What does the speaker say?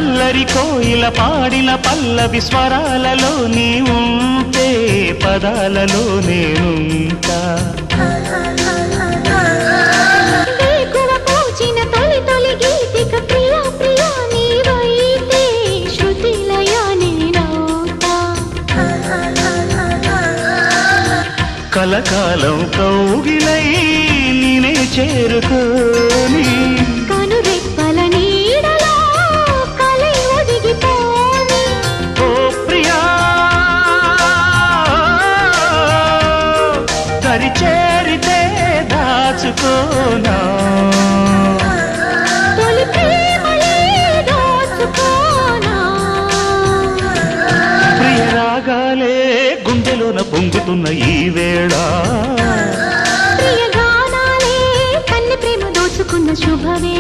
అల్లరి కోయిల పాడిన పల్లవి స్వరాలలో నీ ఉంటే పదాలలో నేనుంటా కలకాలం కౌగిలై నేనే చేరుకోని కనురెప్పల నీడలో కలై ఒదిగిపోని ఓ ప్రియా దరి చేరితే దాచుకోనా తొలి ప్రేమలే దోచుకోనా ప్రియ రాగాలే గుండెలోన పొంగుతున్న ఈ వేళ ప్రియ గానాలే కన్నె ప్రేమ దోచుకున్న శుభవే